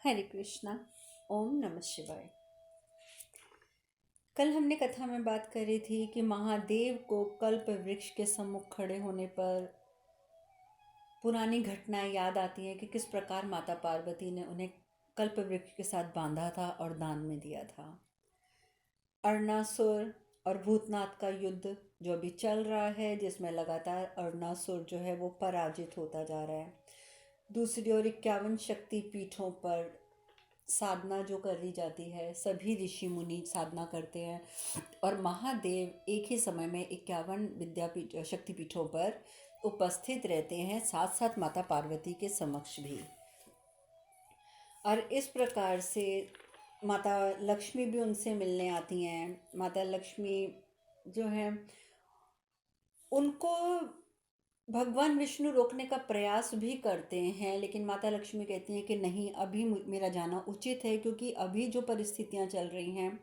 हरे कृष्णा। ओम नमः शिवाय। कल हमने कथा में बात करी थी कि महादेव को कल्प वृक्ष के सम्मुख खड़े होने पर पुरानी घटनाएं याद आती हैं कि किस प्रकार माता पार्वती ने उन्हें कल्प वृक्ष के साथ बांधा था और दान में दिया था। अरुणासुर और भूतनाथ का युद्ध जो अभी चल रहा है, जिसमें लगातार अरुणासुर जो है वो पराजित होता जा रहा है। दूसरी ओर 51 शक्ति पीठों पर साधना जो करी जाती है, सभी ऋषि मुनि साधना करते हैं और महादेव एक ही समय में 51 विद्यापीठ शक्तिपीठों पर उपस्थित रहते हैं, साथ साथ माता पार्वती के समक्ष भी। और इस प्रकार से माता लक्ष्मी भी उनसे मिलने आती हैं। माता लक्ष्मी जो है उनको भगवान विष्णु रोकने का प्रयास भी करते हैं, लेकिन माता लक्ष्मी कहती हैं कि नहीं, अभी मेरा जाना उचित है, क्योंकि अभी जो परिस्थितियां चल रही हैं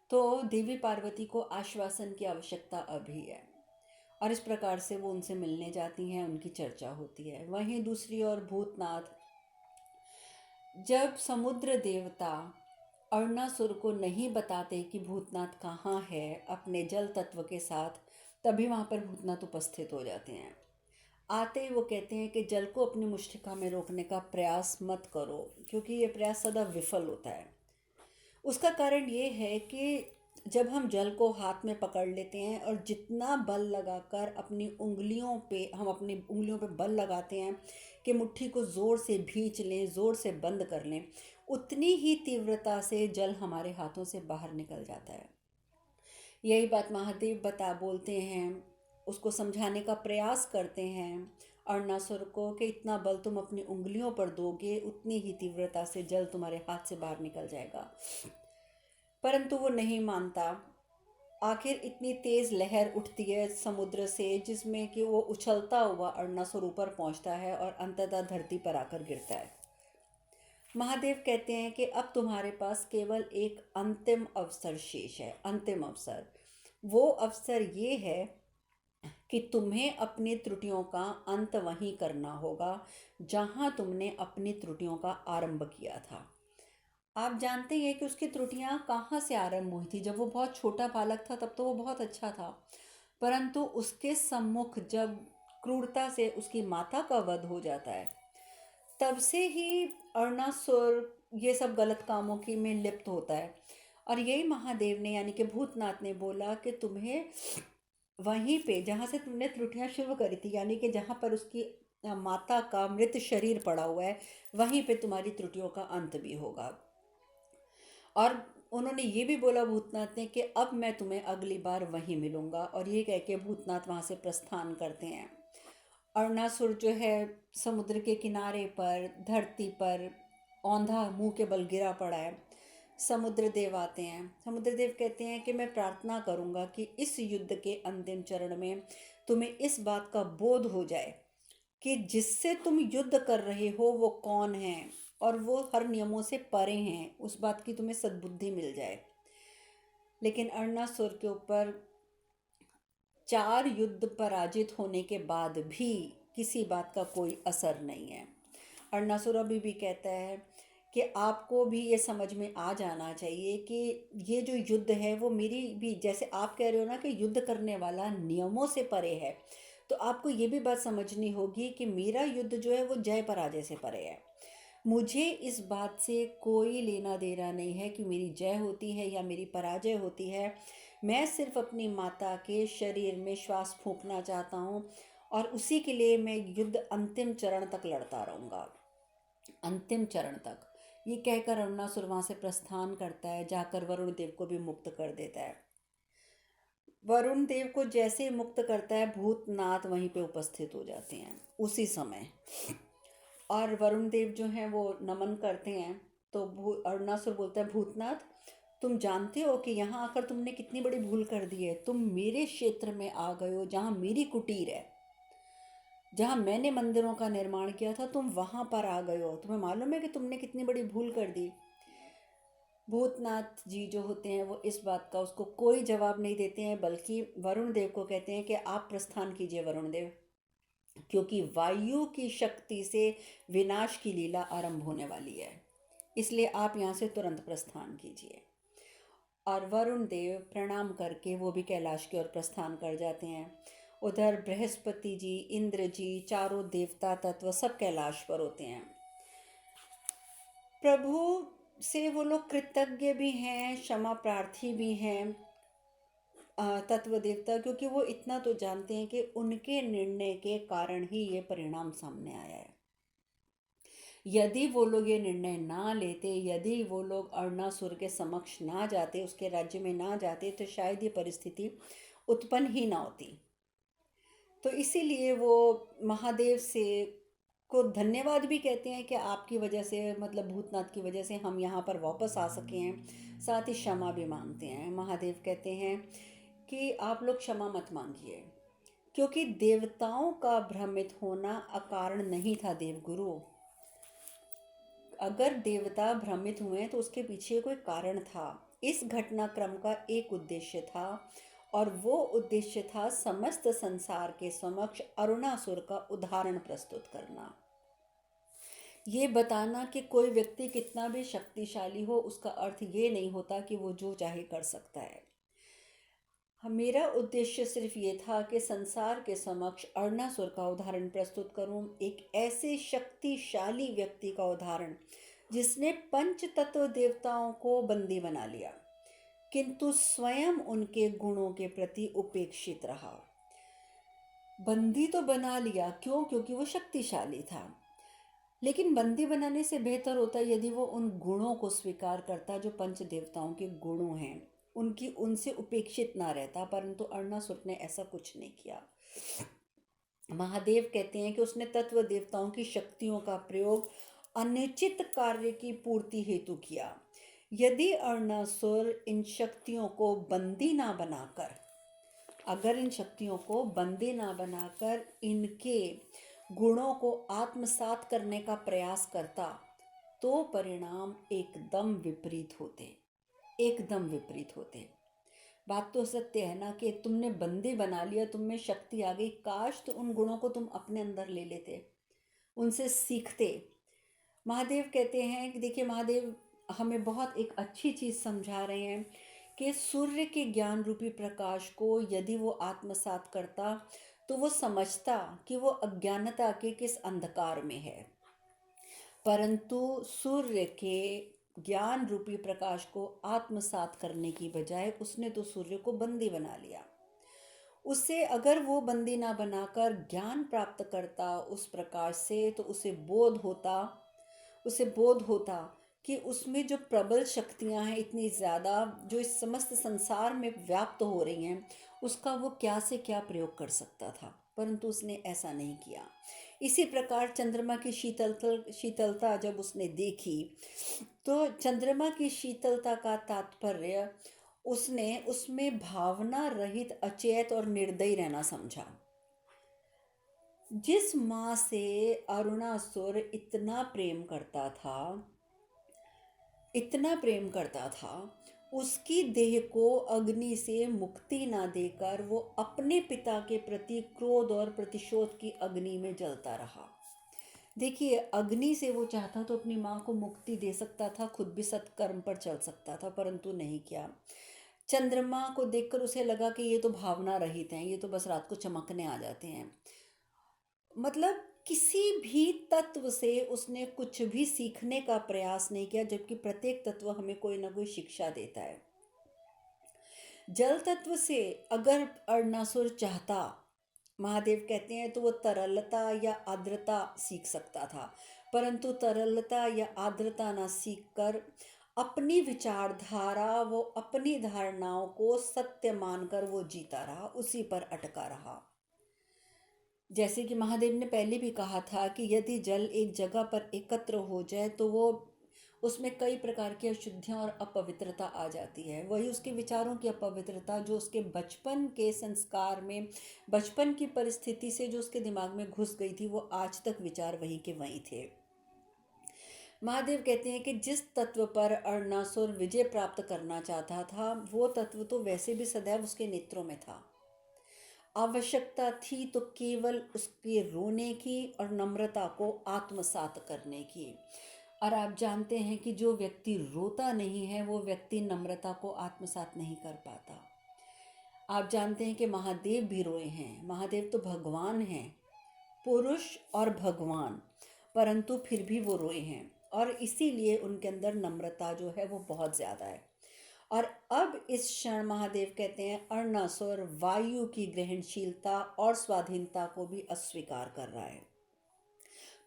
तो देवी पार्वती को आश्वासन की आवश्यकता अभी है। और इस प्रकार से वो उनसे मिलने जाती हैं, उनकी चर्चा होती है। वहीं दूसरी ओर भूतनाथ, जब समुद्र देवता अरुणासुर को नहीं बताते कि भूतनाथ कहाँ है अपने जल तत्व के साथ, तभी वहाँ पर भूतनाथ उपस्थित हो जाते हैं। आते ही वो कहते हैं कि जल को अपनी मुष्टिका में रोकने का प्रयास मत करो, क्योंकि ये प्रयास सदा विफल होता है। उसका कारण ये है कि जब हम जल को हाथ में पकड़ लेते हैं और जितना बल लगाकर अपनी उंगलियों पे बल लगाते हैं कि मुट्ठी को ज़ोर से भींच लें, ज़ोर से बंद कर लें, उतनी ही तीव्रता से जल हमारे हाथों से बाहर निकल जाता है। यही बात महादेव बोलते हैं, उसको समझाने का प्रयास करते हैं अरुणासुर को कि इतना बल तुम अपनी उंगलियों पर दोगे, उतनी ही तीव्रता से जल तुम्हारे हाथ से बाहर निकल जाएगा। परंतु वो नहीं मानता। आखिर इतनी तेज लहर उठती है समुद्र से, जिसमें कि वो उछलता हुआ अरुणासुर ऊपर पहुंचता है और अंततः धरती पर आकर गिरता है। महादेव कहते हैं कि अब तुम्हारे पास केवल एक अंतिम अवसर शेष है। अंतिम अवसर, वो अवसर ये है कि तुम्हें अपनी त्रुटियों का अंत वहीं करना होगा जहां तुमने अपनी त्रुटियों का आरंभ किया था। आप जानते हैं कि उसकी त्रुटियां कहाँ से आरंभ हुई थी। जब वो बहुत छोटा बालक था तब तो वो बहुत अच्छा था, परंतु उसके सम्मुख जब क्रूरता से उसकी माता का वध हो जाता है, तब से ही अरुणासुर ये सब गलत कामों की में लिप्त होता है। और यही महादेव ने, यानी कि भूतनाथ ने बोला कि तुम्हें वहीं पे जहाँ से तुमने त्रुटियां शुरू करी थी, यानी कि जहाँ पर उसकी माता का मृत शरीर पड़ा हुआ है, वहीं पे तुम्हारी त्रुटियों का अंत भी होगा। और उन्होंने ये भी बोला भूतनाथ ने कि अब मैं तुम्हें अगली बार वहीं मिलूंगा। और ये कह के भूतनाथ वहाँ से प्रस्थान करते हैं। अरुणासुर जो है समुद्र के किनारे पर धरती पर औंधा मुंह के बल गिरा पड़ा है। समुद्र देव आते हैं। समुद्र देव कहते हैं कि मैं प्रार्थना करूंगा कि इस युद्ध के अंतिम चरण में तुम्हें इस बात का बोध हो जाए कि जिससे तुम युद्ध कर रहे हो वो कौन है और वो हर नियमों से परे हैं, उस बात की तुम्हें सद्बुद्धि मिल जाए। लेकिन अरुणासुर के ऊपर 4 युद्ध पराजित होने के बाद भी किसी बात का कोई असर नहीं है। अरुणासुर अभी भी कहता है कि आपको भी ये समझ में आ जाना चाहिए कि ये जो युद्ध है वो मेरी भी, जैसे आप कह रहे हो ना कि युद्ध करने वाला नियमों से परे है, तो आपको ये भी बात समझनी होगी कि मेरा युद्ध जो है वो जय पराजय से परे है। मुझे इस बात से कोई लेना देना नहीं है कि मेरी जय होती है या मेरी पराजय होती है। मैं सिर्फ अपनी माता के शरीर में श्वास फूंकना चाहता हूँ और उसी के लिए मैं युद्ध अंतिम चरण तक लड़ता रहूँगा, अंतिम चरण तक। ये कहकर अरुणासुर वहाँ से प्रस्थान करता है, जाकर वरुण देव को भी मुक्त कर देता है। वरुण देव को जैसे मुक्त करता है, भूतनाथ वहीं पे उपस्थित हो जाते हैं उसी समय। और वरुण देव जो हैं वो नमन करते हैं। तो अरुणासुर बोलता है, भूतनाथ तुम जानते हो कि यहाँ आकर तुमने कितनी बड़ी भूल कर दी है। तुम मेरे क्षेत्र में आ गए हो जहाँ मेरी कुटीर है, जहाँ मैंने मंदिरों का निर्माण किया था, तुम वहाँ पर आ गए हो। तुम्हें मालूम है कि तुमने कितनी बड़ी भूल कर दी। भूतनाथ जी जो होते हैं वो इस बात का उसको कोई जवाब नहीं देते हैं, बल्कि वरुण देव को कहते हैं कि आप प्रस्थान कीजिए वरुण देव, क्योंकि वायु की शक्ति से विनाश की लीला आरंभ होने वाली है। इसलिए आप यहाँ से तुरंत प्रस्थान कीजिए। और वरुण देव प्रणाम करके वो भी कैलाश की ओर प्रस्थान कर जाते हैं। उधर बृहस्पति जी, इंद्र जी, चारों देवता तत्व सब कैलाश पर होते हैं। प्रभु से वो लोग कृतज्ञ भी हैं, क्षमा प्रार्थी भी हैं तत्व देवता, क्योंकि वो इतना तो जानते हैं कि उनके निर्णय के कारण ही ये परिणाम सामने आया है। यदि वो लोग ये निर्णय ना लेते, यदि वो लोग अरुणासुर के समक्ष ना जाते, उसके राज्य में ना जाते, तो शायद ये परिस्थिति उत्पन्न ही ना होती। तो इसीलिए वो महादेव से को धन्यवाद भी कहते हैं कि आपकी वजह से, मतलब भूतनाथ की वजह से हम यहाँ पर वापस आ सके हैं। साथ ही क्षमा भी मांगते हैं। महादेव कहते हैं कि आप लोग क्षमा मत मांगिए, क्योंकि देवताओं का भ्रमित होना अकारण नहीं था देवगुरु। अगर देवता भ्रमित हुए तो उसके पीछे कोई कारण था। इस घटनाक्रम का एक उद्देश्य था, और वो उद्देश्य था समस्त संसार के समक्ष अरुणासुर का उदाहरण प्रस्तुत करना। ये बताना कि कोई व्यक्ति कितना भी शक्तिशाली हो, उसका अर्थ ये नहीं होता कि वो जो चाहे कर सकता है। मेरा उद्देश्य सिर्फ ये था कि संसार के समक्ष अरुणासुर का उदाहरण प्रस्तुत करूं, एक ऐसे शक्तिशाली व्यक्ति का उदाहरण जिसने पंच तत्व देवताओं को बंदी बना लिया, किंतु स्वयं उनके गुणों के प्रति उपेक्षित रहा। बंदी तो बना लिया, क्यों? क्योंकि वो शक्तिशाली था। लेकिन बंदी बनाने से बेहतर होता यदि वो उन गुणों को स्वीकार करता जो पंच देवताओं के गुणों हैं, उनकी उनसे उपेक्षित ना रहता। परंतु अरुणासुर ने ऐसा कुछ नहीं किया। महादेव कहते हैं कि उसने तत्व देवताओं की शक्तियों का प्रयोग अनिश्चित कार्य की पूर्ति हेतु किया। यदि अरुणासुर इन शक्तियों को बंदी ना बनाकर, अगर इन शक्तियों को बंदी ना बनाकर इनके गुणों को आत्मसात करने का प्रयास करता, तो परिणाम एकदम विपरीत होते, एकदम विपरीत होते। बात तो सत्य है ना कि तुमने बंदी बना लिया, तुम में शक्ति आ गई, काश तो उन गुणों को तुम अपने अंदर ले लेते, उनसे सीखते। महादेव कहते हैं कि देखिए, महादेव हमें बहुत एक अच्छी चीज़ समझा रहे हैं कि सूर्य के ज्ञान रूपी प्रकाश को यदि वो आत्मसात करता, तो वो समझता कि वो अज्ञानता के किस अंधकार में है। परंतु सूर्य के ज्ञान रूपी प्रकाश को आत्मसात करने की बजाय उसने तो सूर्य को बंदी बना लिया। उसे अगर वो बंदी ना बनाकर ज्ञान प्राप्त करता उस प्रकाश से, तो उसे बोध होता कि उसमें जो प्रबल शक्तियां हैं इतनी ज़्यादा, जो इस समस्त संसार में व्याप्त हो रही हैं, उसका वो क्या से क्या प्रयोग कर सकता था। परंतु उसने ऐसा नहीं किया। इसी प्रकार चंद्रमा की शीतलता जब उसने देखी, तो चंद्रमा की शीतलता का तात्पर्य उसने उसमें भावना रहित, अचेत और निर्दयी रहना समझा। जिस माँ से अरुणासुर इतना प्रेम करता था, इतना प्रेम करता था, उसकी देह को अग्नि से मुक्ति ना देकर वो अपने पिता के प्रति क्रोध और प्रतिशोध की अग्नि में जलता रहा। देखिए, अग्नि से वो चाहता तो अपनी माँ को मुक्ति दे सकता था, खुद भी सत्कर्म पर चल सकता था, परंतु नहीं किया। चंद्रमा को देखकर उसे लगा कि ये तो भावना रहित हैं, ये तो बस रात को चमकने आ जाते हैं। मतलब किसी भी तत्व से उसने कुछ भी सीखने का प्रयास नहीं किया, जबकि प्रत्येक तत्व हमें कोई ना कोई शिक्षा देता है। जल तत्व से अगर अरुणासुर चाहता, महादेव कहते हैं, तो वो तरलता या आर्द्रता सीख सकता था, परंतु तरलता या आर्द्रता ना सीखकर अपनी विचारधारा, वो अपनी धारणाओं को सत्य मानकर वो जीता रहा, उसी पर अटका रहा। जैसे कि महादेव ने पहले भी कहा था कि यदि जल एक जगह पर एकत्र हो जाए तो वो उसमें कई प्रकार की अशुद्धियाँ और अपवित्रता आ जाती है। वही उसके विचारों की अपवित्रता, जो उसके बचपन के संस्कार में, बचपन की परिस्थिति से जो उसके दिमाग में घुस गई थी, वो आज तक विचार वही के वहीं थे। महादेव कहते हैं कि जिस तत्व पर अरुणासुर विजय प्राप्त करना चाहता था, वो तत्व तो वैसे भी सदैव उसके नेत्रों में था। आवश्यकता थी तो केवल उसके रोने की और नम्रता को आत्मसात करने की। और आप जानते हैं कि जो व्यक्ति रोता नहीं है वो व्यक्ति नम्रता को आत्मसात नहीं कर पाता। आप जानते हैं कि महादेव भी रोए हैं। महादेव तो भगवान हैं, पुरुष और भगवान, परंतु फिर भी वो रोए हैं और इसीलिए उनके अंदर नम्रता जो है वो बहुत ज़्यादा है। और अब इस क्षण महादेव कहते हैं अरुणासुर वायु की ग्रहणशीलता और स्वाधीनता को भी अस्वीकार कर रहा है,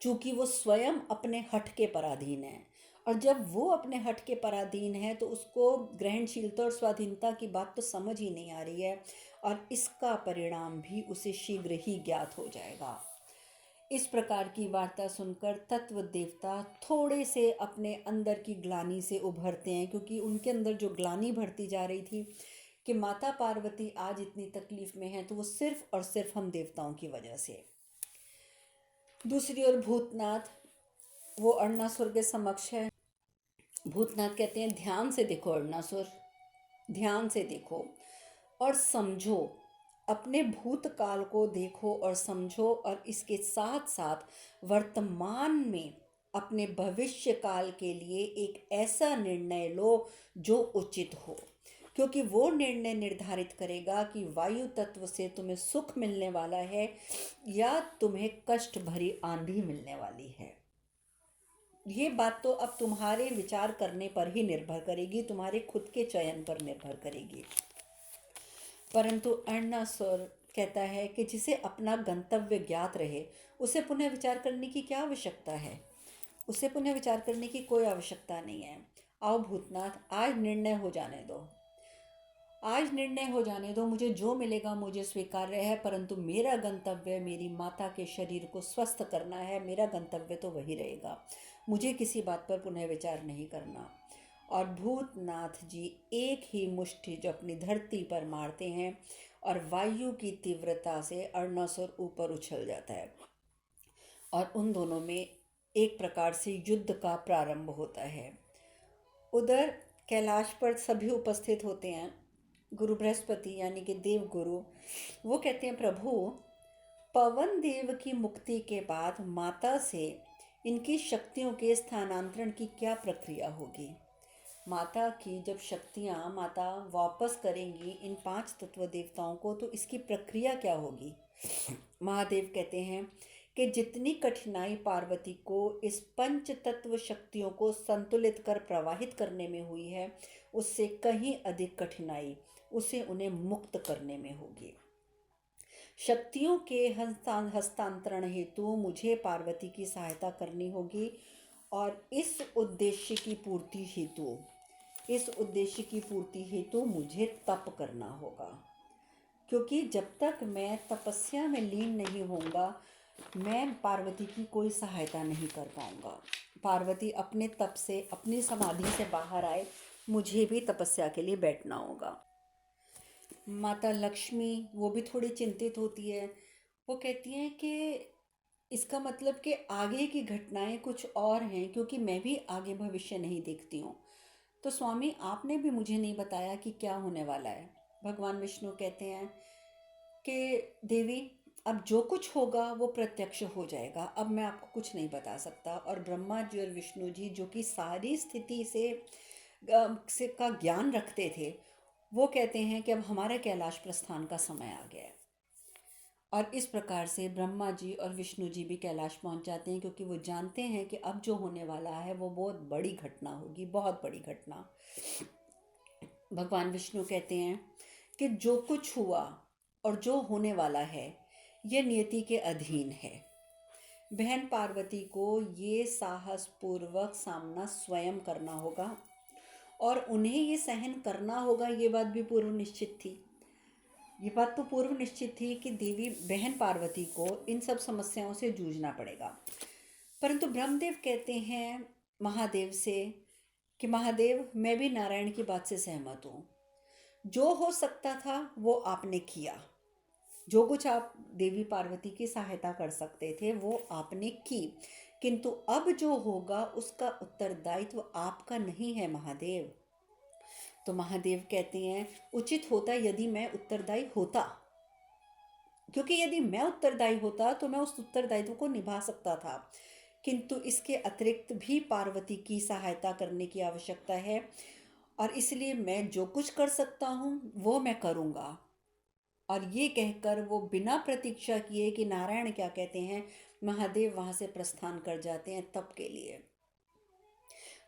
चूंकि वो स्वयं अपने हठ के पराधीन है। और जब वो अपने हठ के पराधीन है तो उसको ग्रहणशीलता और स्वाधीनता की बात तो समझ ही नहीं आ रही है, और इसका परिणाम भी उसे शीघ्र ही ज्ञात हो जाएगा। इस प्रकार की वार्ता सुनकर तत्व देवता थोड़े से अपने अंदर की ग्लानि से उभरते हैं, क्योंकि उनके अंदर जो ग्लानि बढ़ती जा रही थी कि माता पार्वती आज इतनी तकलीफ में है, तो वो सिर्फ और सिर्फ हम देवताओं की वजह से। दूसरी ओर भूतनाथ वो अरुणासुर के समक्ष है। भूतनाथ कहते हैं ध्यान से देखो अरुणासुर, ध्यान से देखो और समझो, अपने भूतकाल को देखो और समझो, और इसके साथ साथ वर्तमान में अपने भविष्य काल के लिए एक ऐसा निर्णय लो जो उचित हो, क्योंकि वो निर्णय निर्धारित करेगा कि वायु तत्व से तुम्हें सुख मिलने वाला है या तुम्हें कष्ट भरी आंधी मिलने वाली है। ये बात तो अब तुम्हारे विचार करने पर ही निर्भर करेगी, तुम्हारे खुद के चयन पर निर्भर करेगी। परंतु अरुणासुर कहता है कि जिसे अपना गंतव्य ज्ञात रहे उसे पुनः विचार करने की क्या आवश्यकता है, उसे पुनः विचार करने की कोई आवश्यकता नहीं है। आओ भूतनाथ, आज निर्णय हो जाने दो, आज निर्णय हो जाने दो, मुझे जो मिलेगा मुझे स्वीकार्य है, परंतु मेरा गंतव्य मेरी माता के शरीर को स्वस्थ करना है, मेरा गंतव्य तो वही रहेगा, मुझे किसी बात पर पुनः विचार नहीं करना। और भूतनाथ जी एक ही मुष्टि जो अपनी धरती पर मारते हैं और वायु की तीव्रता से अरुणासुर ऊपर उछल जाता है और उन दोनों में एक प्रकार से युद्ध का प्रारंभ होता है। उधर कैलाश पर सभी उपस्थित होते हैं। गुरु बृहस्पति यानी कि देव गुरु वो कहते हैं प्रभु, पवन देव की मुक्ति के बाद माता से इनकी शक्तियों के स्थानांतरण की क्या प्रक्रिया होगी। माता की जब शक्तियाँ माता वापस करेंगी इन 5 तत्व देवताओं को, तो इसकी प्रक्रिया क्या होगी। महादेव कहते हैं कि जितनी कठिनाई पार्वती को इस पंच तत्व शक्तियों को संतुलित कर प्रवाहित करने में हुई है, उससे कहीं अधिक कठिनाई उसे उन्हें मुक्त करने में होगी। शक्तियों के हस्तांतरण हेतु मुझे पार्वती की सहायता करनी होगी, और इस उद्देश्य की पूर्ति हेतु मुझे तप करना होगा, क्योंकि जब तक मैं तपस्या में लीन नहीं होऊंगा मैं पार्वती की कोई सहायता नहीं कर पाऊंगा। पार्वती अपने तप से, अपनी समाधि से बाहर आए, मुझे भी तपस्या के लिए बैठना होगा। माता लक्ष्मी वो भी थोड़ी चिंतित होती है। वो कहती हैं कि इसका मतलब कि आगे की घटनाएं कुछ और हैं, क्योंकि मैं भी आगे भविष्य नहीं देखती हूँ। तो स्वामी आपने भी मुझे नहीं बताया कि क्या होने वाला है। भगवान विष्णु कहते हैं कि देवी अब जो कुछ होगा वो प्रत्यक्ष हो जाएगा, अब मैं आपको कुछ नहीं बता सकता। और ब्रह्मा जी और विष्णु जी जो कि सारी स्थिति से का ज्ञान रखते थे, वो कहते हैं कि अब हमारे कैलाश प्रस्थान का समय आ गया है। और इस प्रकार से ब्रह्मा जी और विष्णु जी भी कैलाश पहुंच जाते हैं, क्योंकि वो जानते हैं कि अब जो होने वाला है वो बहुत बड़ी घटना होगी, बहुत बड़ी घटना। भगवान विष्णु कहते हैं कि जो कुछ हुआ और जो होने वाला है ये नियति के अधीन है। बहन पार्वती को ये साहसपूर्वक सामना स्वयं करना होगा, और उन्हें ये सहन करना होगा। ये बात भी पूर्व निश्चित थी, ये बात तो पूर्व निश्चित थी कि देवी बहन पार्वती को इन सब समस्याओं से जूझना पड़ेगा। परंतु ब्रह्मदेव कहते हैं महादेव से कि महादेव, मैं भी नारायण की बात से सहमत हूँ। जो हो सकता था वो आपने किया, जो कुछ आप देवी पार्वती की सहायता कर सकते थे वो आपने की, किंतु अब जो होगा उसका उत्तरदायित्व आपका नहीं है महादेव। तो महादेव कहते हैं उचित होता यदि मैं उत्तरदायी होता, क्योंकि यदि मैं उत्तरदायी होता तो मैं उस उत्तरदायित्व को निभा सकता था, किंतु इसके अतिरिक्त भी पार्वती की सहायता करने की आवश्यकता है, और इसलिए मैं जो कुछ कर सकता हूँ वो मैं करूँगा। और ये कहकर वो बिना प्रतीक्षा किए कि नारायण क्या कहते हैं, महादेव वहाँ से प्रस्थान कर जाते हैं तप के लिए।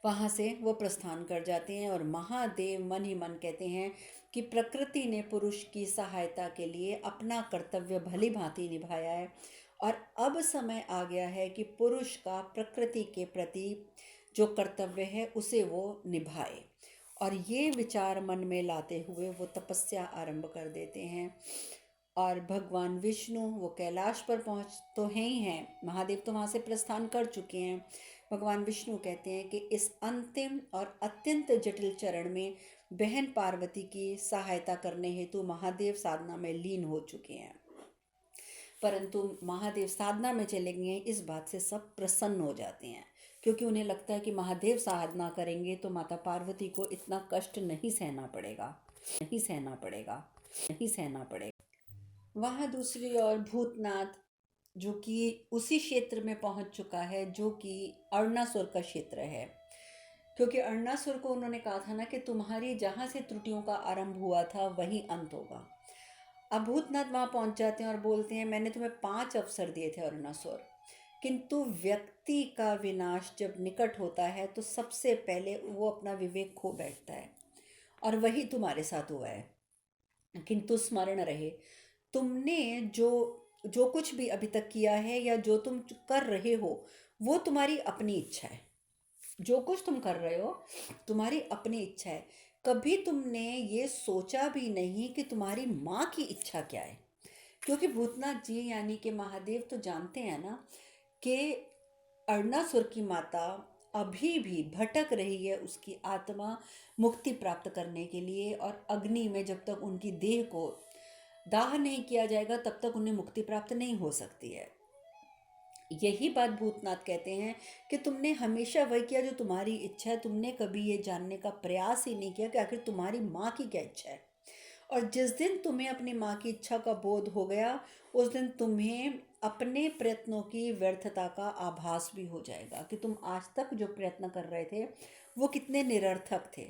वहाँ से वो प्रस्थान कर जाते हैं और महादेव मन ही मन कहते हैं कि प्रकृति ने पुरुष की सहायता के लिए अपना कर्तव्य भली भांति निभाया है, और अब समय आ गया है कि पुरुष का प्रकृति के प्रति जो कर्तव्य है उसे वो निभाए। और ये विचार मन में लाते हुए वो तपस्या आरंभ कर देते हैं। और भगवान विष्णु वो कैलाश पर पहुँच तो हैं ही हैं, महादेव तो वहाँ से प्रस्थान कर चुके हैं। भगवान विष्णु कहते हैं कि इस अंतिम और अत्यंत जटिल चरण में बहन पार्वती की सहायता करने हेतु महादेव साधना में लीन हो चुके हैं। परंतु महादेव साधना में चले गए, इस बात से सब प्रसन्न हो जाते हैं, क्योंकि उन्हें लगता है कि महादेव साधना करेंगे तो माता पार्वती को इतना कष्ट नहीं सहना पड़ेगा, नहीं सहना पड़ेगा, नहीं सहना पड़ेगा। वहाँ दूसरी ओर भूतनाथ, जो कि उसी क्षेत्र में पहुंच चुका है जो कि अरुणासुर का क्षेत्र है, क्योंकि अरुणासुर को उन्होंने कहा था ना कि तुम्हारी जहाँ से त्रुटियों का आरंभ हुआ था वही अंत होगा। अब भूतनाथ वहाँ पहुँच जाते हैं और बोलते हैं मैंने तुम्हें 5 अवसर दिए थे अरुणासुर, किंतु व्यक्ति का विनाश जब निकट होता है तो सबसे पहले वो अपना विवेक खो बैठता है, और वही तुम्हारे साथ हुआ है। किंतु स्मरण रहे, तुमने जो जो कुछ भी अभी तक किया है या जो तुम कर रहे हो वो तुम्हारी अपनी इच्छा है। जो कुछ तुम कर रहे हो तुम्हारी अपनी इच्छा है। कभी तुमने ये सोचा भी नहीं कि तुम्हारी माँ की इच्छा क्या है, क्योंकि भूतनाथ जी यानी कि महादेव तो जानते हैं ना कि अरुणासुर की माता अभी भी भटक रही है उसकी आत्मा मुक्ति प्राप्त करने के लिए, और अग्नि में जब तक उनकी देह को दाह नहीं किया जाएगा तब तक उन्हें मुक्ति प्राप्त नहीं हो सकती है। यही बात भूतनाथ कहते हैं कि तुमने हमेशा वही किया जो तुम्हारी इच्छा है, तुमने कभी ये जानने का प्रयास ही नहीं किया कि आखिर तुम्हारी माँ की क्या इच्छा है। और जिस दिन तुम्हें अपनी माँ की इच्छा का बोध हो गया उस दिन तुम्हें अपने प्रयत्नों की व्यर्थता का आभास भी हो जाएगा कि तुम आज तक जो प्रयत्न कर रहे थे वो कितने निरर्थक थे।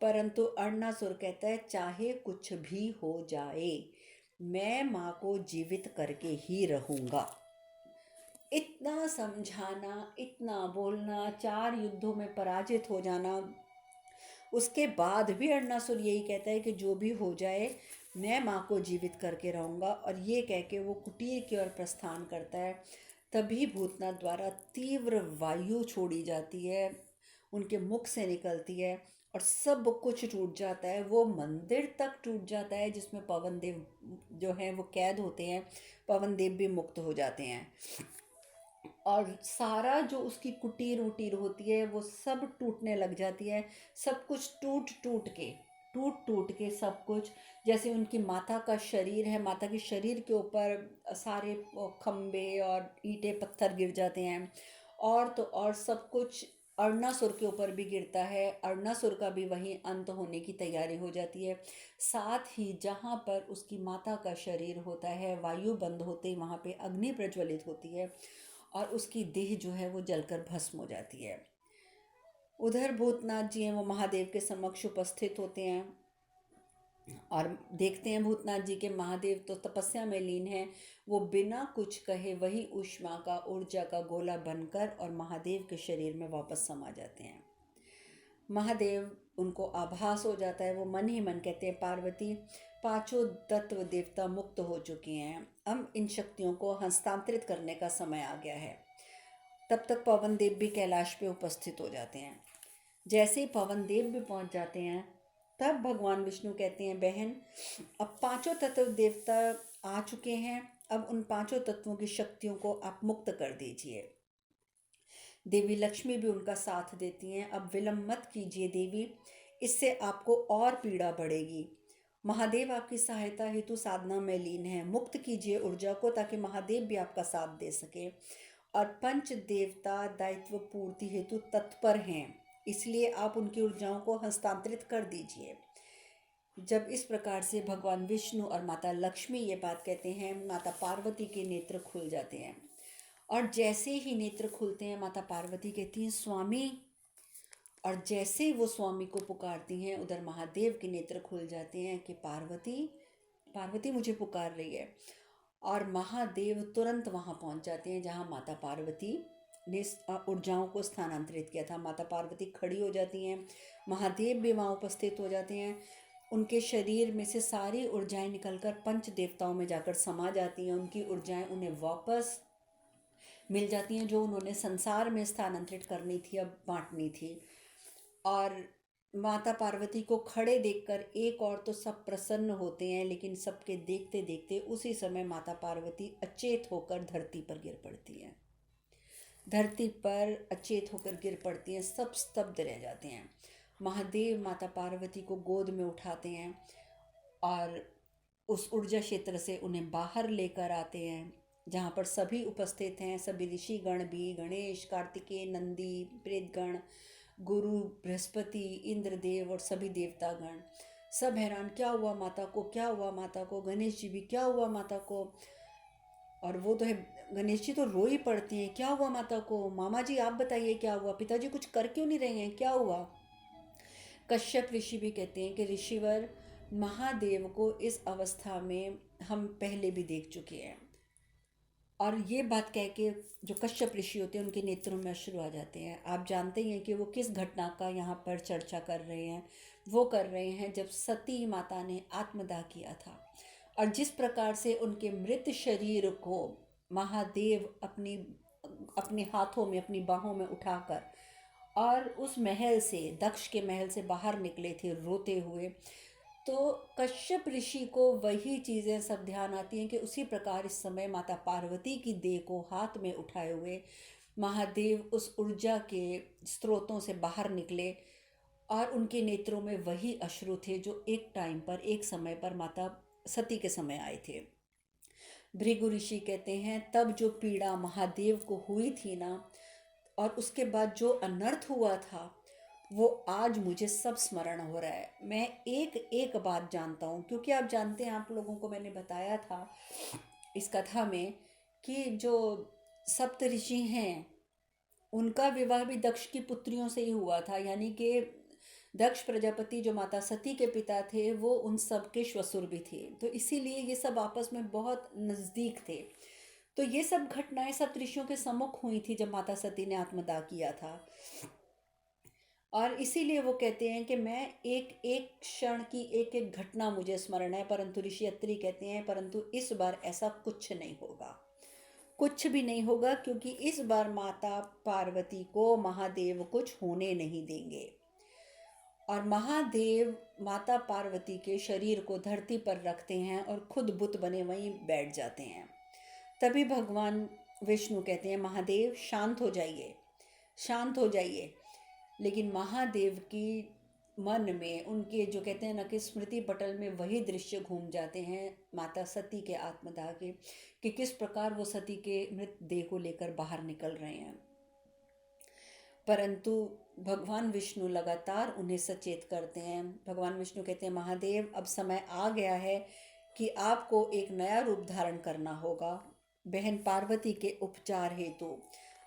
परंतु अरुणासुर कहता है चाहे कुछ भी हो जाए मैं माँ को जीवित करके ही रहूँगा। इतना समझाना, इतना बोलना, 4 युद्धों में पराजित हो जाना, उसके बाद भी अरुणासुर यही कहता है कि जो भी हो जाए मैं माँ को जीवित करके रहूँगा। और ये कह के वो कुटीर की ओर प्रस्थान करता है। तभी भूतनाथ द्वारा तीव्र वायु छोड़ी जाती है, उनके मुख से निकलती है और सब कुछ टूट जाता है। वो मंदिर तक टूट जाता है जिसमें पवन देव जो हैं वो कैद होते हैं, पवन देव भी मुक्त हो जाते हैं। और सारा जो उसकी कुटीर उटीर होती है वो सब टूटने लग जाती है। सब कुछ टूट टूट के सब कुछ, जैसे उनकी माता का शरीर है, माता के शरीर के ऊपर सारे खम्भे और ईंटें पत्थर गिर जाते हैं। और तो और सब कुछ अरुणासुर के ऊपर भी गिरता है, अरुणासुर का भी वहीं अंत होने की तैयारी हो जाती है। साथ ही जहाँ पर उसकी माता का शरीर होता है वायु बंद होते ही वहाँ पे अग्नि प्रज्वलित होती है और उसकी देह जो है वो जलकर भस्म हो जाती है। उधर भूतनाथ जी हैं वो महादेव के समक्ष उपस्थित होते हैं और देखते हैं भूतनाथ जी के महादेव तो तपस्या में लीन है। वो बिना कुछ कहे वही ऊष्मा का, ऊर्जा का गोला बनकर और महादेव के शरीर में वापस समा जाते हैं। महादेव उनको आभास हो जाता है, वो मन ही मन कहते हैं पार्वती 5 तत्व देवता मुक्त हो चुके हैं, अब इन शक्तियों को हस्तांतरित करने का समय आ गया है। तब तक पवन देव भी कैलाश पे उपस्थित हो जाते हैं। जैसे ही पवन देव भी पहुंच जाते हैं तब भगवान विष्णु कहते हैं बहन अब 5 तत्व देवता आ चुके हैं, अब उन 5 तत्वों की शक्तियों को आप मुक्त कर दीजिए। देवी लक्ष्मी भी उनका साथ देती हैं। अब विलंब मत कीजिए देवी, इससे आपको और पीड़ा बढ़ेगी। महादेव आपकी सहायता हेतु साधना में लीन है, मुक्त कीजिए ऊर्जा को ताकि महादेव भी आपका साथ दे सके। और पंच देवता दायित्व पूर्ति हेतु तत्पर हैं, इसलिए आप उनकी ऊर्जाओं को हस्तांतरित कर दीजिए। जब इस प्रकार से भगवान विष्णु और माता लक्ष्मी ये बात कहते हैं, माता पार्वती के नेत्र खुल जाते हैं और जैसे ही नेत्र खुलते हैं माता पार्वती कहती हैं स्वामी, और जैसे ही वो स्वामी को पुकारती हैं उधर महादेव के नेत्र खुल जाते हैं कि पार्वती, पार्वती मुझे पुकार रही है। और महादेव तुरंत वहाँ पहुँच जाते हैं जहाँ माता पार्वती ने ऊर्जाओं को स्थानांतरित किया था। माता पार्वती खड़ी हो जाती हैं, महादेव भी वहाँ उपस्थित हो जाते हैं। उनके शरीर में से सारी ऊर्जाएं निकलकर पंच देवताओं में जाकर समा जाती हैं। उनकी ऊर्जाएं उन्हें वापस मिल जाती हैं जो उन्होंने संसार में स्थानांतरित करनी थी, अब बांटनी थी। और माता पार्वती को खड़े देखकर एक और तो सब प्रसन्न होते हैं, लेकिन सबके देखते देखते उसी समय माता पार्वती अचेत होकर धरती पर गिर पड़ती हैं। धरती पर अचेत होकर गिर पड़ती हैं, सब स्तब्ध रह जाते हैं। महादेव माता पार्वती को गोद में उठाते हैं और उस ऊर्जा क्षेत्र से उन्हें बाहर लेकर आते हैं जहाँ पर सभी उपस्थित हैं। सभी ऋषिगण भी, गणेश, कार्तिकेय, नंदी, प्रेतगण, गुरु, बृहस्पति, इंद्रदेव और सभी देवतागण सब हैरान, क्या हुआ माता को, क्या हुआ माता को। गणेश जी भी, क्या हुआ माता को। और वो तो है, गणेश जी तो रो ही पड़ती हैं, क्या हुआ माता को, मामा जी आप बताइए क्या हुआ, पिताजी कुछ कर क्यों नहीं रहे हैं, क्या हुआ। कश्यप ऋषि भी कहते हैं कि ऋषिवर, महादेव को इस अवस्था में हम पहले भी देख चुके हैं। और ये बात कह के जो कश्यप ऋषि होते हैं उनके नेत्रों में अश्रु आ जाते हैं। आप जानते ही हैं कि वो किस घटना का यहाँ पर चर्चा कर रहे हैं। वो कर रहे हैं जब सती माता ने आत्मदाह किया था, और जिस प्रकार से उनके मृत शरीर को महादेव अपने हाथों में, अपनी बाहों में उठाकर और उस महल से, दक्ष के महल से बाहर निकले थे रोते हुए। तो कश्यप ऋषि को वही चीज़ें सब ध्यान आती हैं कि उसी प्रकार इस समय माता पार्वती की देह को हाथ में उठाए हुए महादेव उस ऊर्जा के स्रोतों से बाहर निकले, और उनके नेत्रों में वही अश्रु थे जो एक टाइम पर, एक समय पर माता सती के समय आए थे। भृगु ऋषि कहते हैं तब जो पीड़ा महादेव को हुई थी ना, और उसके बाद जो अनर्थ हुआ था, वो आज मुझे सब स्मरण हो रहा है। मैं एक एक बात जानता हूँ, क्योंकि आप जानते हैं, आप लोगों को मैंने बताया था इस कथा में कि जो सप्त ऋषि हैं उनका विवाह भी दक्ष की पुत्रियों से ही हुआ था। यानी कि दक्ष प्रजापति जो माता सती के पिता थे वो उन सब के श्वशुर भी थे, तो इसीलिए ये सब आपस में बहुत नज़दीक थे। तो ये सब घटनाएं सप्त ऋषियों के सम्मुख हुई थी जब माता सती ने आत्मदाह किया था। और इसीलिए वो कहते हैं कि मैं एक एक क्षण की एक एक घटना मुझे स्मरण है, परंतु ऋषि अत्रि कहते हैं परंतु इस बार ऐसा कुछ नहीं होगा, कुछ भी नहीं होगा, क्योंकि इस बार माता पार्वती को महादेव कुछ होने नहीं देंगे। और महादेव माता पार्वती के शरीर को धरती पर रखते हैं और खुद बुत बने वहीं बैठ जाते हैं। तभी भगवान विष्णु कहते हैं महादेव शांत हो जाइए, शांत हो जाइए। लेकिन महादेव की मन में, उनके जो कहते हैं ना कि स्मृति पटल में वही दृश्य घूम जाते हैं माता सती के आत्मदाह के, कि किस प्रकार वो सती के मृत देह को लेकर बाहर निकल रहे हैं। परंतु भगवान विष्णु लगातार उन्हें सचेत करते हैं। भगवान विष्णु कहते हैं महादेव अब समय आ गया है कि आपको एक नया रूप धारण करना होगा। बहन पार्वती के उपचार हेतु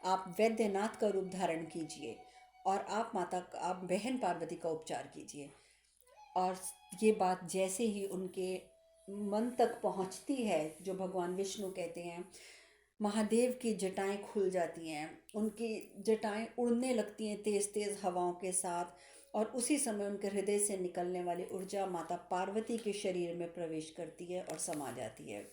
आप वैद्यनाथ का रूप धारण कीजिए और आप बहन पार्वती का उपचार कीजिए। और ये बात जैसे ही उनके मन तक पहुंचती है, जो भगवान विष्णु कहते हैं, महादेव की जटाएं खुल जाती हैं, उनकी जटाएं उड़ने लगती हैं तेज तेज हवाओं के साथ, और उसी समय उनके हृदय से निकलने वाली ऊर्जा माता पार्वती के शरीर में प्रवेश करती है और समा जाती है।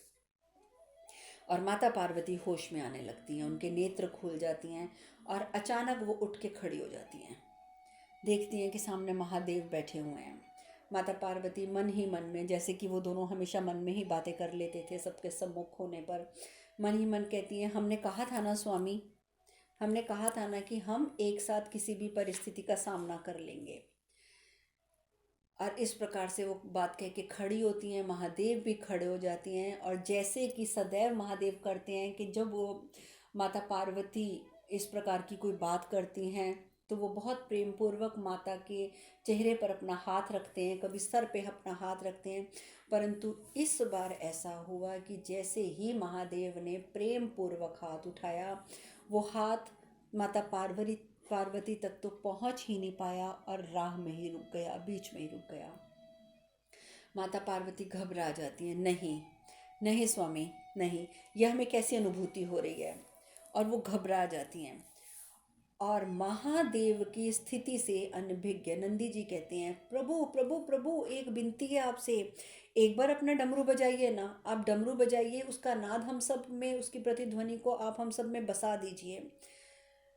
और माता पार्वती होश में आने लगती हैं, उनके नेत्र खुल जाती हैं और अचानक वो उठ के खड़ी हो जाती हैं। देखती हैं कि सामने महादेव बैठे हुए हैं। माता पार्वती मन ही मन में, जैसे कि वो दोनों हमेशा मन में ही बातें कर लेते थे सबके सम्मुख होने पर, मन ही मन कहती हैं हमने कहा था ना स्वामी, हमने कहा था ना कि हम एक साथ किसी भी परिस्थिति का सामना कर लेंगे। और इस प्रकार से वो बात कह के खड़ी होती हैं। महादेव भी खड़े हो जाती हैं, और जैसे कि सदैव महादेव करते हैं कि जब वो माता पार्वती इस प्रकार की कोई बात करती हैं तो वो बहुत प्रेम पूर्वक माता के चेहरे पर अपना हाथ रखते हैं, कभी सर पे अपना हाथ रखते हैं। परंतु इस बार ऐसा हुआ कि जैसे ही महादेव ने प्रेम पूर्वक हाथ उठाया, वो हाथ माता पार्वती तक तो पहुंच ही नहीं पाया और राह में ही रुक गया, बीच में ही रुक गया। माता पार्वती घबरा जाती है, नहीं नहीं स्वामी, नहीं, यह हमें कैसी अनुभूति हो रही है, और वो घबरा जाती हैं। और महादेव की स्थिति से अनभिज्ञ नंदी जी कहते हैं, प्रभु प्रभु प्रभु, एक विनती है आपसे, एक बार अपना डमरू बजाइए ना, आप डमरू बजाइए, उसका नाद हम सब में, उसकी प्रतिध्वनि को आप हम सब में बसा दीजिए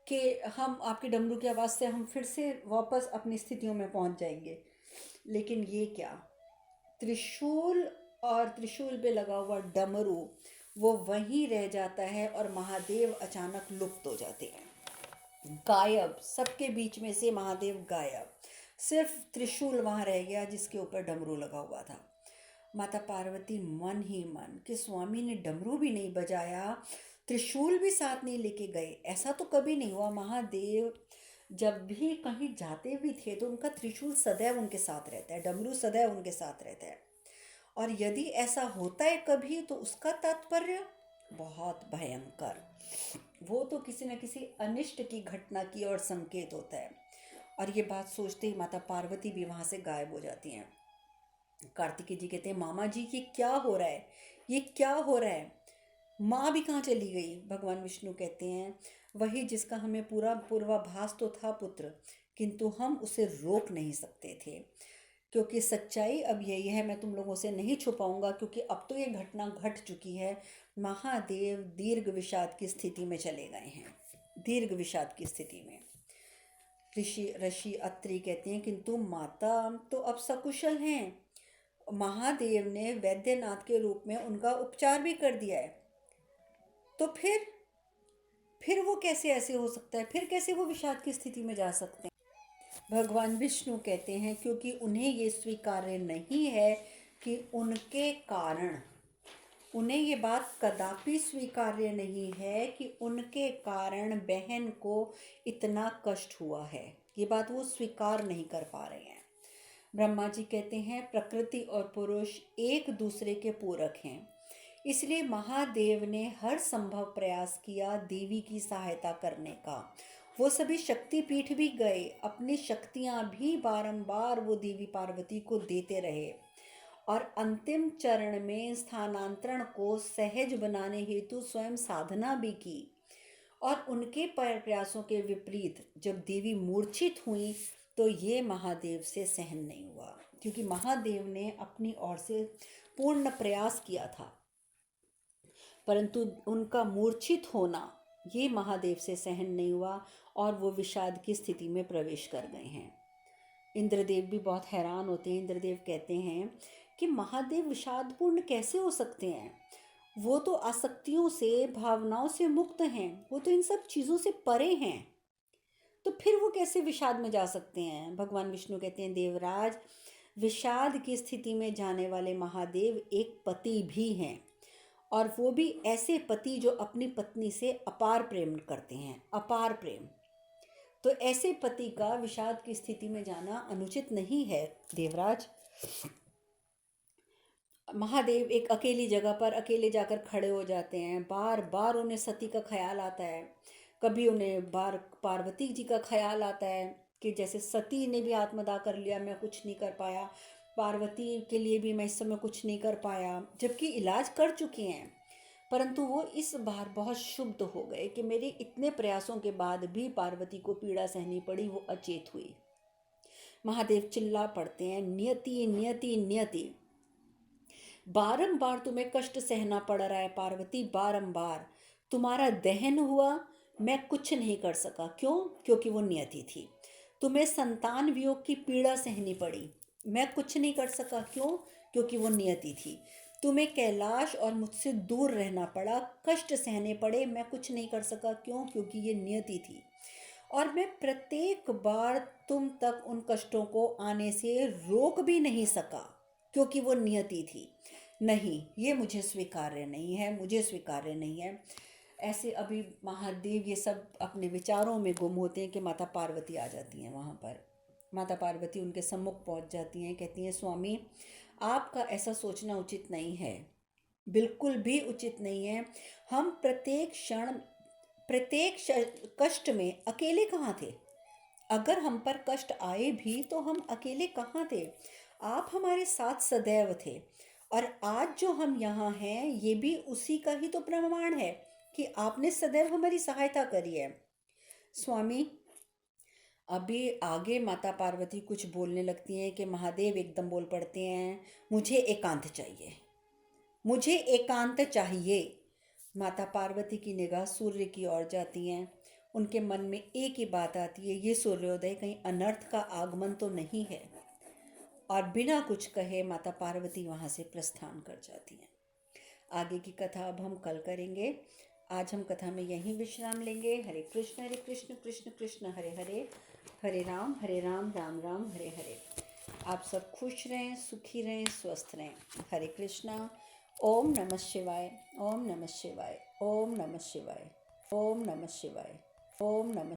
कि हम आपके डमरू की आवाज़ से हम फिर से वापस अपनी स्थितियों में पहुंच जाएंगे। लेकिन ये क्या, त्रिशूल और त्रिशूल पे लगा हुआ डमरू वो वहीं रह जाता है और महादेव अचानक लुप्त हो जाते हैं, गायब, सबके बीच में से महादेव गायब। सिर्फ त्रिशूल वहां रह गया जिसके ऊपर डमरू लगा हुआ था। माता पार्वती मन ही मन कि स्वामी ने डमरू भी नहीं बजाया, त्रिशूल भी साथ नहीं लेके गए, ऐसा तो कभी नहीं हुआ। महादेव जब भी कहीं जाते भी थे तो उनका त्रिशूल सदैव उनके साथ रहता है, डमरू सदैव उनके साथ रहता है। और यदि ऐसा होता है कभी तो उसका तात्पर्य बहुत भयंकर, वो तो किसी न किसी अनिष्ट की घटना की ओर संकेत होता है। और ये बात सोचते ही माता पार्वती भी वहाँ से गायब हो जाती हैं। कार्तिकेय जी कहते हैं, मामा जी ये क्या हो रहा है, ये क्या हो रहा है, माँ भी कहाँ चली गई। भगवान विष्णु कहते हैं, वही जिसका हमें पूरा पूर्वाभास तो था पुत्र, किंतु हम उसे रोक नहीं सकते थे, क्योंकि सच्चाई अब यही है, मैं तुम लोगों से नहीं छुपाऊंगा, क्योंकि अब तो ये घटना घट चुकी है। महादेव दीर्घ विषाद की स्थिति में चले गए हैं, दीर्घ विषाद की स्थिति में। ऋषि ऋषि अत्रि कहते हैं, किंतु माता तो अब सकुशल हैं, महादेव ने वैद्यनाथ के रूप में उनका उपचार भी कर दिया है, तो फिर वो कैसे ऐसे हो सकता है, फिर कैसे वो विषाद की स्थिति में जा सकते हैं। भगवान विष्णु कहते हैं, क्योंकि उन्हें ये स्वीकार्य नहीं है कि उनके कारण, उन्हें ये बात कदापि स्वीकार्य नहीं है कि उनके कारण बहन को इतना कष्ट हुआ है, ये बात वो स्वीकार नहीं कर पा रहे हैं। ब्रह्मा जी कहते हैं, प्रकृति और पुरुष एक दूसरे के पूरक हैं, इसलिए महादेव ने हर संभव प्रयास किया देवी की सहायता करने का। वो सभी शक्तिपीठ भी गए, अपनी शक्तियां भी बारंबार वो देवी पार्वती को देते रहे, और अंतिम चरण में स्थानांतरण को सहज बनाने हेतु स्वयं साधना भी की। और उनके प्रयासों के विपरीत जब देवी मूर्छित हुई तो ये महादेव से सहन नहीं हुआ, क्योंकि महादेव ने अपनी ओर से पूर्ण प्रयास किया था, परंतु उनका मूर्छित होना ये महादेव से सहन नहीं हुआ और वो विषाद की स्थिति में प्रवेश कर गए हैं। इंद्रदेव भी बहुत हैरान होते हैं। इंद्रदेव कहते हैं कि महादेव विषादपूर्ण कैसे हो सकते हैं, वो तो आसक्तियों से, भावनाओं से मुक्त हैं, वो तो इन सब चीज़ों से परे हैं, तो फिर वो कैसे विषाद में जा सकते हैं। भगवान विष्णु कहते हैं, देवराज, विषाद की स्थिति में जाने वाले महादेव एक पति भी हैं, और वो भी ऐसे पति जो अपनी पत्नी से अपार प्रेम करते हैं, अपार प्रेम। तो ऐसे पति का विषाद की स्थिति में जाना अनुचित नहीं है देवराज। महादेव एक अकेली जगह पर अकेले जाकर खड़े हो जाते हैं, बार बार उन्हें सती का ख्याल आता है, कभी उन्हें बार पार्वती जी का ख्याल आता है कि जैसे सती ने भी आत्मदाह कर लिया, मैं कुछ नहीं कर पाया, पार्वती के लिए भी मैं इस समय कुछ नहीं कर पाया, जबकि इलाज कर चुकी हैं। परंतु वो इस बार बहुत क्षुब्ध हो गए कि मेरे इतने प्रयासों के बाद भी पार्वती को पीड़ा सहनी पड़ी, वो अचेत हुई। महादेव चिल्ला पड़ते हैं, नियति नियति नियति, बारंबार तुम्हें कष्ट सहना पड़ रहा है पार्वती, बारंबार तुम्हारा दहन हुआ, मैं कुछ नहीं कर सका। क्यों? क्योंकि वो नियति थी। तुम्हें संतान वियोग की पीड़ा सहनी पड़ी, मैं कुछ नहीं कर सका। क्यों? क्योंकि वो नियति थी। तुम्हें कैलाश और मुझसे दूर रहना पड़ा, कष्ट सहने पड़े, मैं कुछ नहीं कर सका। क्यों? क्योंकि ये नियति थी। और मैं प्रत्येक बार तुम तक उन कष्टों को आने से रोक भी नहीं सका, क्योंकि वो नियति थी। नहीं, ये मुझे स्वीकार्य नहीं है, मुझे स्वीकार्य नहीं है। ऐसे अभी महादेव ये सब अपने विचारों में गुम होते हैं कि माता पार्वती आ जाती हैं वहाँ पर। माता पार्वती उनके सम्मुख पहुँच जाती हैं, कहती हैं स्वामी आपका ऐसा सोचना उचित नहीं है, बिल्कुल भी उचित नहीं है। हम प्रत्येक क्षण कष्ट में अकेले कहाँ थे? अगर हम पर कष्ट आए भी तो हम अकेले कहाँ थे? आप हमारे साथ सदैव थे। और आज जो हम यहाँ हैं ये भी उसी का ही तो प्रमाण है कि आपने सदैव हमारी सहायता करी है। स्वामी अभी आगे माता पार्वती कुछ बोलने लगती हैं कि महादेव एकदम बोल पड़ते हैं, मुझे एकांत चाहिए, मुझे एकांत चाहिए। माता पार्वती की निगाह सूर्य की ओर जाती हैं। उनके मन में एक ही बात आती है, ये सूर्योदय कहीं अनर्थ का आगमन तो नहीं है। और बिना कुछ कहे माता पार्वती वहाँ से प्रस्थान कर जाती हैं। आगे की कथा अब हम कल करेंगे। आज हम कथा में यहीं विश्राम लेंगे। हरे कृष्ण कृष्ण कृष्ण हरे हरे, हरे राम राम राम हरे हरे। आप सब खुश रहें, सुखी रहें, स्वस्थ रहें। हरे कृष्णा। ओम नमः शिवाय, ओम नमः शिवाय, ओम नमः शिवाय, ओम नमः शिवाय, ओम नमः